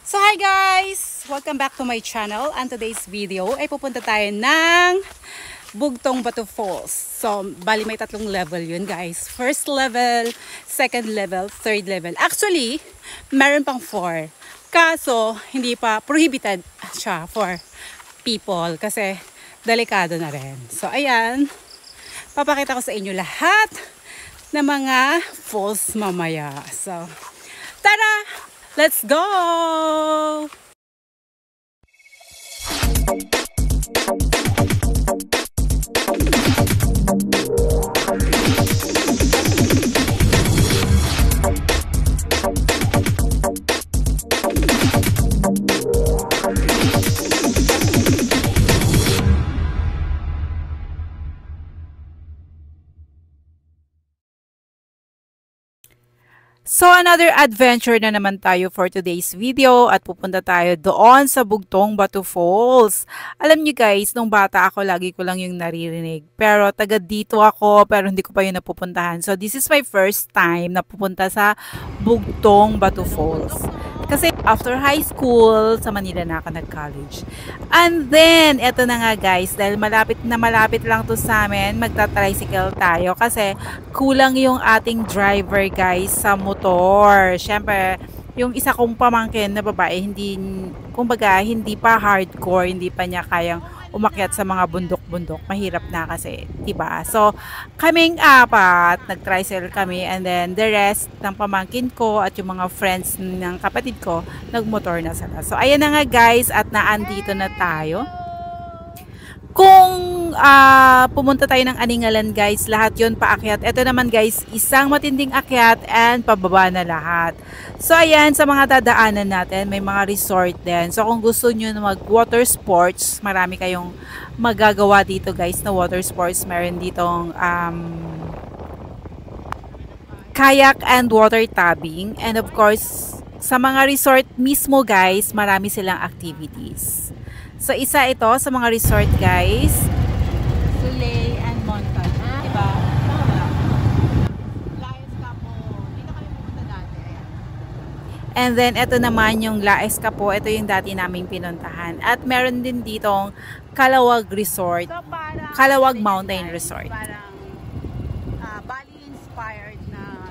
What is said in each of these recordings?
So hi guys! Welcome back to my channel. And today's video ay pupunta tayo ng Bugtong Batu Falls. So bali may tatlong level yun guys. First level, second level, third level. Actually, meron pang 4. Kaso hindi pa prohibited siya for people kasi delikado na rin. So ayan, papakita ko sa inyo lahat ng mga falls mamaya. So tara! Let's go! So another adventure na naman tayo for today's video at pupunta tayo doon sa Bugtong Batu Falls. Alam niyo guys, nung bata ako lagi ko lang yung naririnig. Pero taga dito ako pero hindi ko pa yun napupuntahan. So this is my first time na pupunta sa Bugtong Batu Falls. Kasi after high school, sa Manila na ako nag-college. And then, eto na nga guys, dahil malapit lang to sa amin, magta-tricycle tayo kasi kulang yung ating driver guys sa motor. Syempre, yung isa kong pamangkin na babae, kumbaga, hindi pa hardcore, hindi pa niya kayang umakyat sa mga bundok-bundok. Mahirap na kasi, diba? So, kaming apat, nag-tricycle kami and then the rest ng pamangkin ko at yung mga friends ng kapatid ko, nagmotor na sila. So, ayan na nga guys at naandito na tayo. Kung pumunta tayo ng Aningalan guys, lahat yon paakyat. Ito naman guys, isang matinding akyat and pababa na lahat. So ayan, sa mga dadaanan natin, may mga resort din. So kung gusto nyo na mag water sports, marami kayong magagawa dito guys na water sports. Meron ditong kayak and water tubing. And of course, sa mga resort mismo guys, marami silang activities. So, isa ito sa mga resort, guys. Soleil and Montal. Diba? Laes Capo. Dito kami pupunta dati. And then, ito naman yung Laes Capo. Ito yung dati naming pinuntahan. At meron din ditong Calawag Resort. So, Calawag Mountain Resort. Parang Bali-inspired na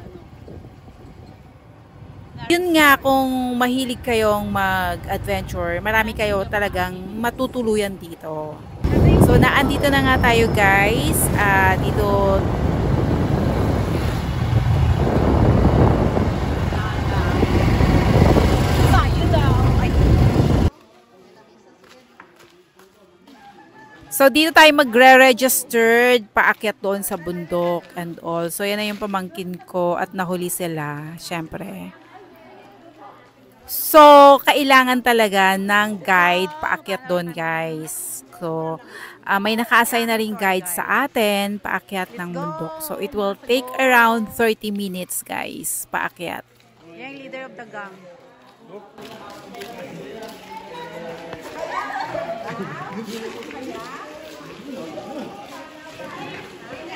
yun nga, kung mahilig kayong mag-adventure, marami kayo talagang matutuluyan dito. So, naandito na nga tayo guys. Dito So, dito tayo magre-registered paakyat doon sa bundok and all. So, yan na yung pamangkin ko at nahuli sila, syempre. So, kailangan talaga ng guide paakyat doon, guys. So, may naka-assign na rin guide sa atin paakyat ng bundok. So, it will take around 30 minutes, guys, paakyat. Yung leader of the gang.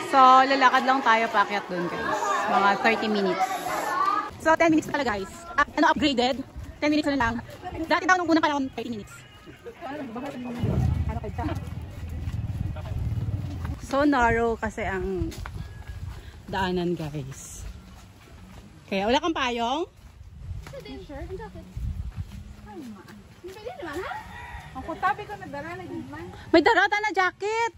So, lalakad lang tayo paakyat doon, guys. Mga 30 minutes. So, 10 minutes pala, guys. Upgraded. 10 minutes na lang. Dati daw nung unang panahon, 30 minutes. So narrow kasi ang daanan guys. Kaya wala kang payong? Sure, ang jacket. Pwede naman ha? Ako tabi ko nagdala na yun man. May darata na jacket!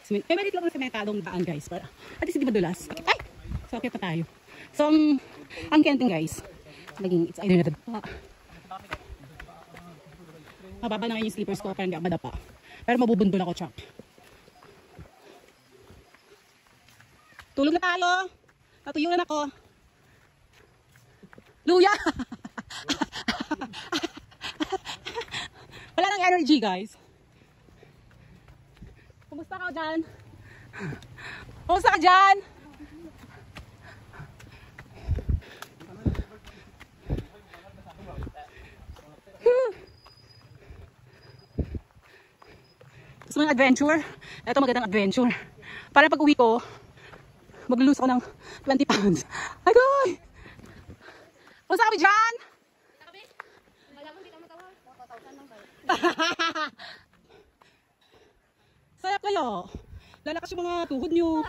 May malit lang ng sementadong daan guys para at least hindi madulas. Ay! So okay pa tayo. So ang kenting guys, naging it's either na mababa na yung slippers ko para hindi ako madapa. Pero mabubundol ako chak. Tulog na tayo. Natuyuan ako. Luya! Wala nang energy guys. Kumusta ka dyan? Kumusta ka dyan? Gusto mo ng adventure? Ito magandang adventure. Para pag uwi ko, mag-lose ako ng 20 pounds. Agoy! Kumusta kami dyan? Sayap kayo. Lalakas yung mga tuhod nyo.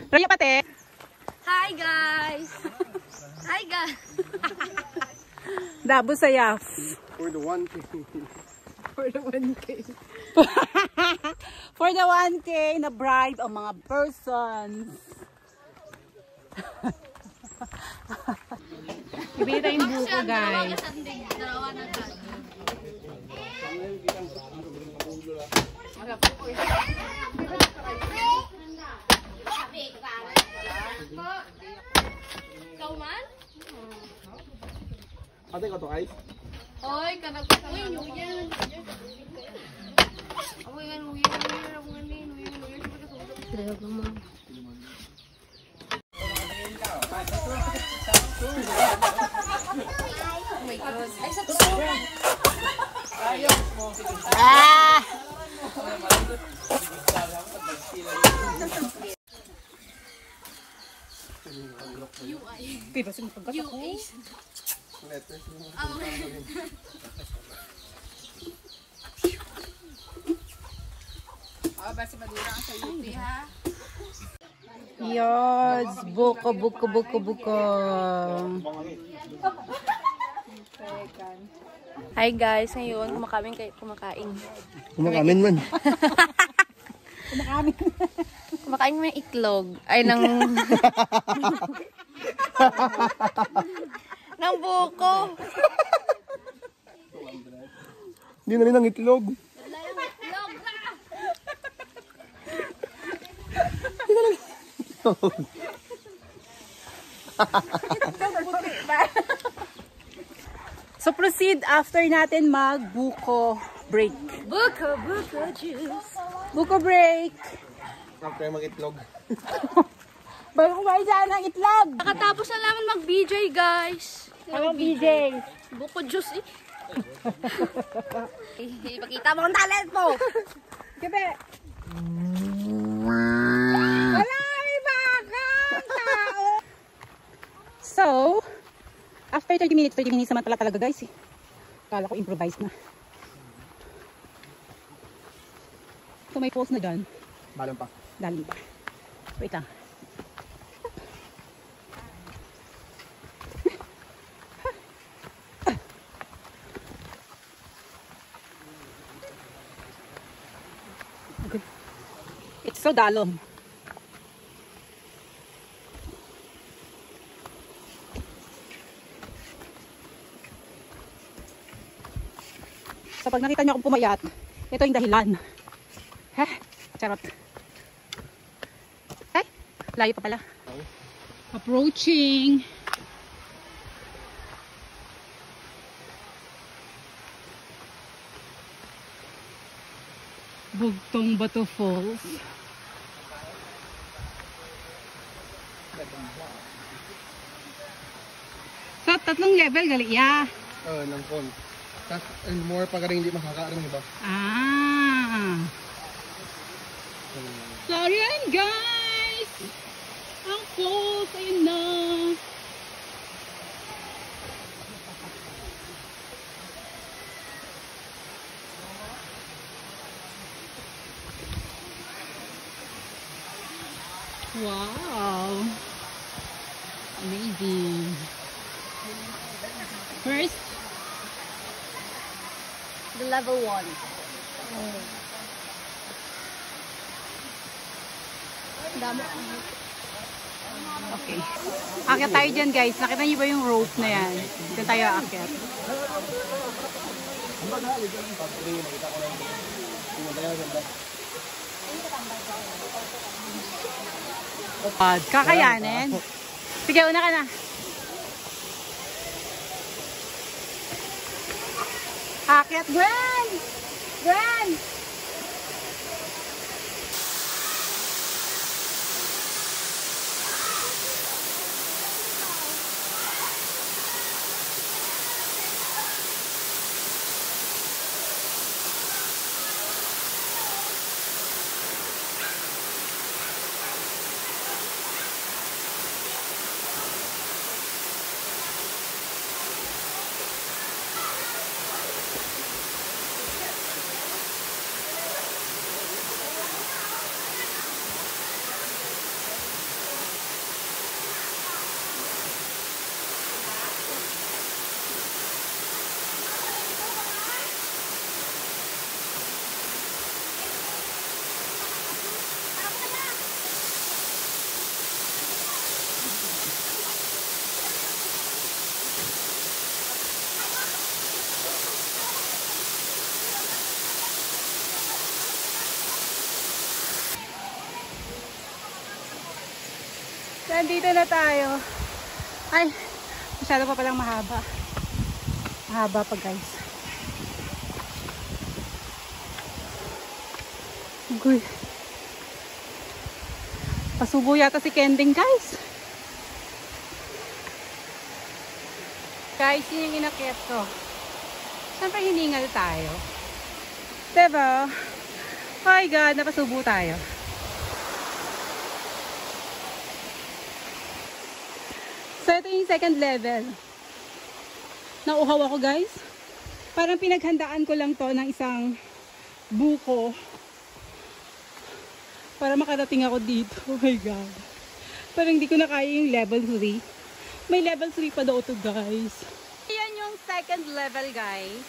Raya pati. Hi guys! Hi guys! Dabo sayap. For the 1K. For the 1K. For the 1K na bribe ang mga persons. Ibita yung buko, guys. Ikaw man? Ate ko to ay? Hoy, kanag ko. Uy, New Year. Uy, New Year. Dayog naman. Oh my God. Ay, sa tuso. Ah! Piba, sige pagkat ako. Basta madura ang sa UP, ha? Yes, buko. Hi guys, ngayon kumakain. Kumakamin man. Kumakain kami ng itlog. Ay, ng ng buko. Hindi na rin ang itlog. So proceed after natin mag-buko break. Buko juice. Buko break. After mag-itlog. Bago kumain dyan ng itlog. Nakatapos na naman mag-BJ guys. Ano BJ? Buko juice eh. Ipakita mo ang talent mo. Gabi. Wala, may bakang tao. So, after 30 minutes naman talaga guys eh. Kala ko improvise na. So may pause na dyan. Balang pa. Dali pa. Wait lang. It's so dalom. So pag nakita niyo akong pumayat, ito yung dahilan. Charot. Ay, layo pa pala. Approaching. Bugtong Bato Falls. So, tatlong level gali ya. Ng phone. Tapos, and more pag rin hindi makakaroon ba? Ah. So, yan guys. Ang falls, ayun na. Wow. Amazing. First, The level 1. Damo. okay. Akyat tayo dyan guys. Nakita niyo ba yung rope na yan? Dyan tayo akyat. Kakayanin. Sige, una ka na. Akyat, Gwen! Nandito na tayo. Ay, masyado pa palang mahaba. Mahaba pa guys. Uy. Pasubo yata si Kending guys. Guys, yun yung inakyat ko. Siyempre hiningal tayo. Diba? Oh my God, napasubo tayo. So, ito yung second level. Nauhaw ako guys. Parang pinaghandaan ko lang to ng isang buko. Para makarating ako dito. Oh my God. Parang hindi ko na kaya yung level 3. May level 3 pa daw to guys. Yan yung second level guys.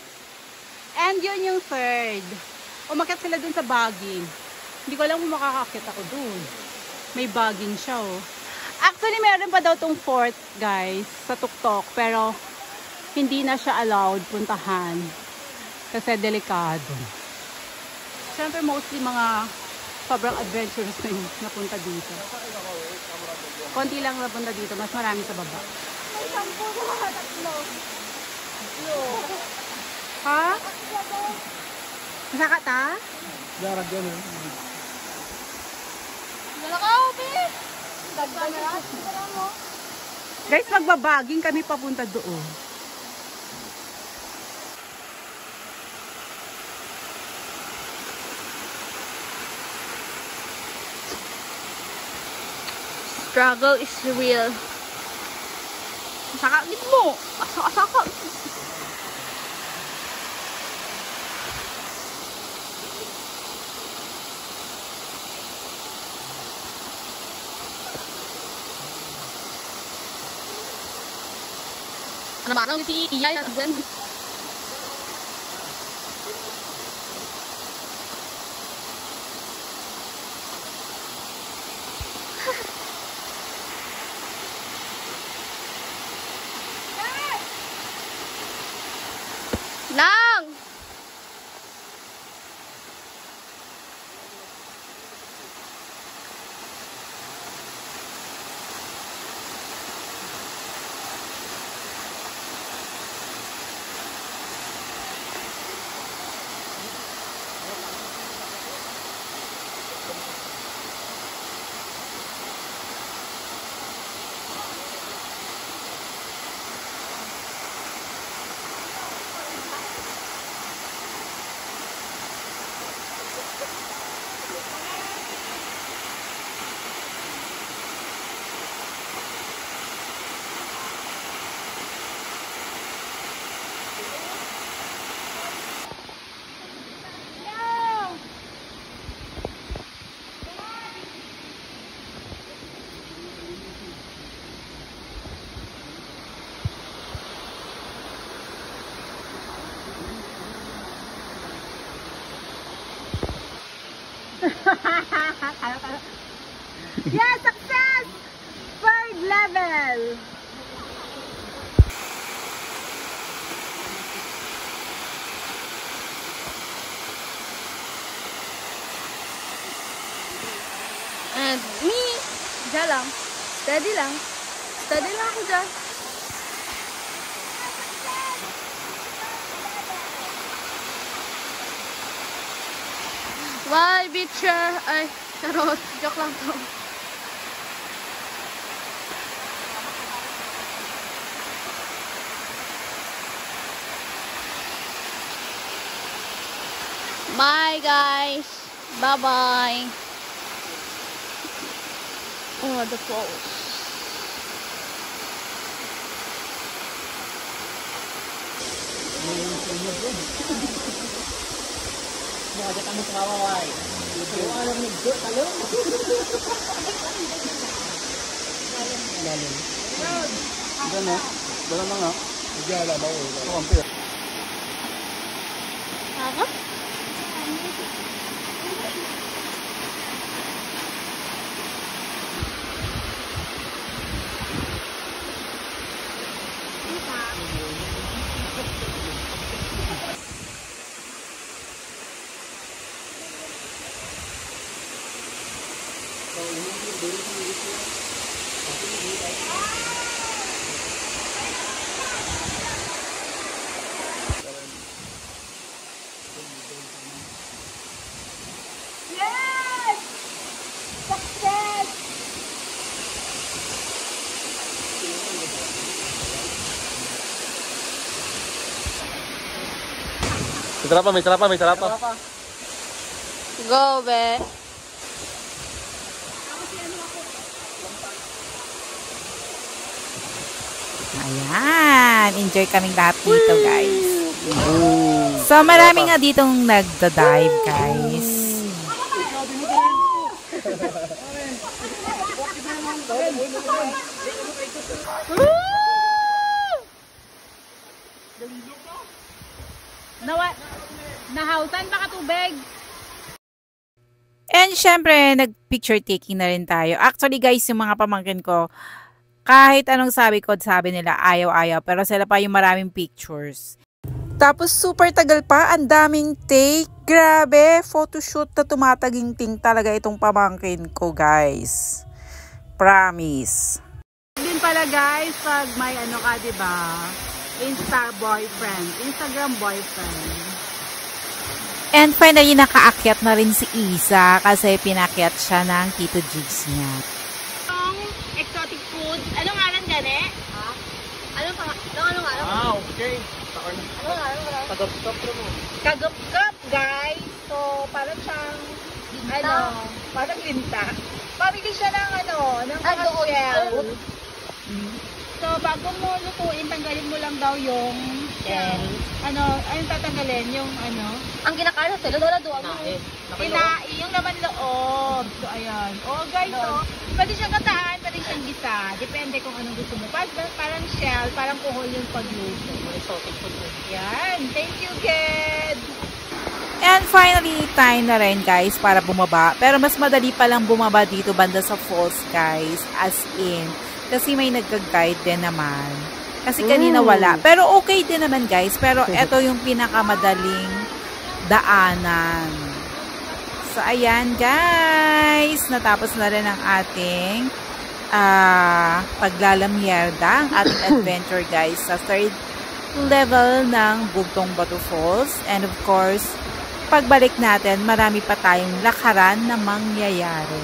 And yun yung third. Umakyat sila dun sa bagging. Hindi ko alam kung makakakit ako dun. May bagging siya oh. Actually, meron pa daw tong fourth, guys, sa tuktok. Pero, hindi na siya allowed puntahan. Kasi delikado. Siyempre, mostly mga sobrang adventurous na yung napunta dito. Konti lang napunta dito. Mas marami sa baba. May 10 na tatlo. Ha? Masaka ta? Darag yan eh. Nalakaw, be! Guys, magbabaging kami papunta doon. Struggle is real. Sakakit mo! Asaka! Ano ba? Ano si Iya yan? Dyan. Nang! Yes, success! Third level! And me, dyan lang. Steady lang. Steady lang ako dyan. Bye, bitcher. Ay, charot. Joke lang to. Bye, guys. Bye-bye. Oh, the falls. Mga kami sa kawaway. Alam mo, talong. Lalim. Diyan na. Diyan na nga. Diyan na ba? Ito ang pira. Apa? Yes! Success! May sarap pa. Go, be. Ayan, enjoy kaming lahat dito, guys. So, marami nga ditong nagda-dive, guys. Nahausan pa ka tubig. And syempre, nag-picture taking na rin tayo. Actually, guys, yung mga pamangkin ko, kahit anong sabi nila, ayaw-ayaw. Pero sila pa yung maraming pictures. Tapos, super tagal pa. Ang daming take. Grabe, photoshoot na tumataginting talaga itong pamangkin ko, guys. Promise. Din pala guys, pag may ano ka, diba? Instagram boyfriend. And finally, nakaakyat na rin si Isa kasi pinakyat siya ng Tito Jigs niya. Yung exotic food, anong ngalan gani? Ha? Anong ngalan? Okay. Anong ngalan? Kagap-kap, guys. So, parang siyang, parang linta. Pamili siya ng ng shell. So, bago mo lutuin, tanggalin mo lang daw yung shell. Anong tatanggalin? Yung ang kinakain sa loob, doon mo. Yung laman loob. So, ayan. Oh, guys, pwede siyang gataan, pwede siyang gisa. Depende kung anong gusto mo. Parang shell, parang kuhol yung pagluto. Yan. Thank you, kid. And finally, time na rin, guys, para bumaba. Pero mas madali palang bumaba dito banda sa falls, guys. As in, kasi may nagka-guide din naman. Kasi kanina wala. Pero okay din naman, guys. Pero ito yung pinakamadaling daanan. So, ayan, guys. Natapos na rin ang ating paglalamyerda, ang ating adventure, guys, sa third level ng Bugtong Batu Falls. And of course, pagbalik natin, marami pa tayong lakaran na mangyayari.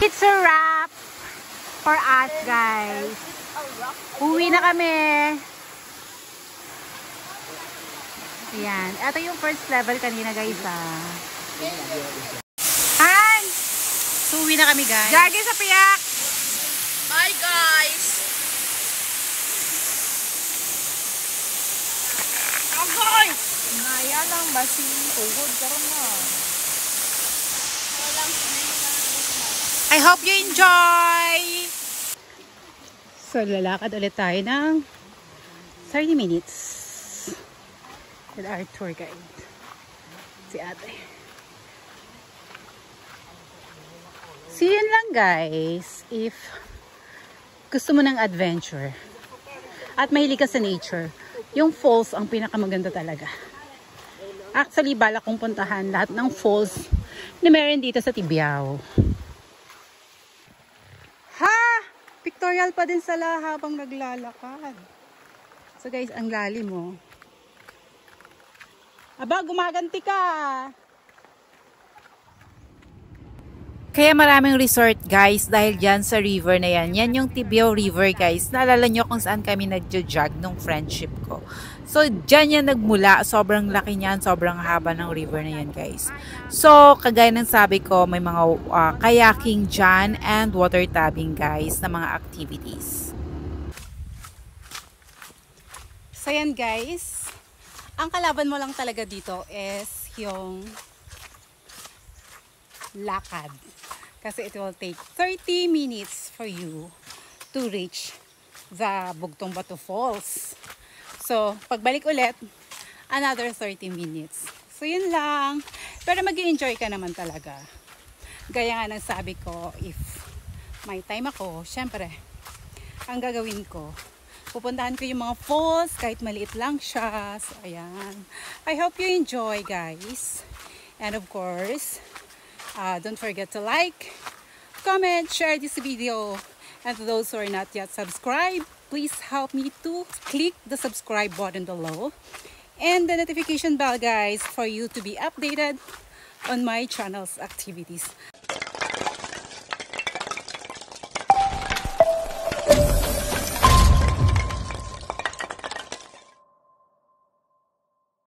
It's a wrap for us, guys. Uwi na kami. Ayan. Ito yung first level kanina, guys, Han! So, uwi na kami, guys. Gagi sa piyak! Bye, guys! Agoy! Naya lang, basi. Ugod, karoon na. I hope you enjoy! So, lalakad ulit tayo ng 30 minutes with our tour guide, si ate. So, yun lang, guys. If gusto mo ng adventure at mahilig ka sa nature, yung falls ang pinakamaganda talaga. Actually, balak kong puntahan lahat ng falls na meron dito sa Tibiao. Pictorial pa din sila habang naglalakad. So guys, ang lalim mo. Aba, gumaganti ka! Kaya maraming resort, guys, dahil dyan sa river na yan. Yan yung Tibiao River, guys. Naalala nyo kung saan kami nagja-jog nung friendship ko. So, dyan yan nagmula. Sobrang laki niyan. Sobrang haba ng river na yan, guys. So, kagaya ng sabi ko, may mga kayaking dyan and water tubbing, guys, na mga activities. So, yan, guys. Ang kalaban mo lang talaga dito is yung lakad. Kasi it will take 30 minutes for you to reach the Bugtong Batu Falls. So, pagbalik ulit, another 30 minutes. So, yun lang. Pero mag-i-enjoy ka naman talaga. Gaya nga ng sabi ko, if may time ako, syempre, ang gagawin ko, pupuntahan ko yung mga falls, kahit maliit lang siya. So, ayan. I hope you enjoy, guys. And of course, don't forget to like, comment, share this video. And to those who are not yet subscribed, please help me to click the subscribe button below and the notification bell, guys, for you to be updated on my channel's activities.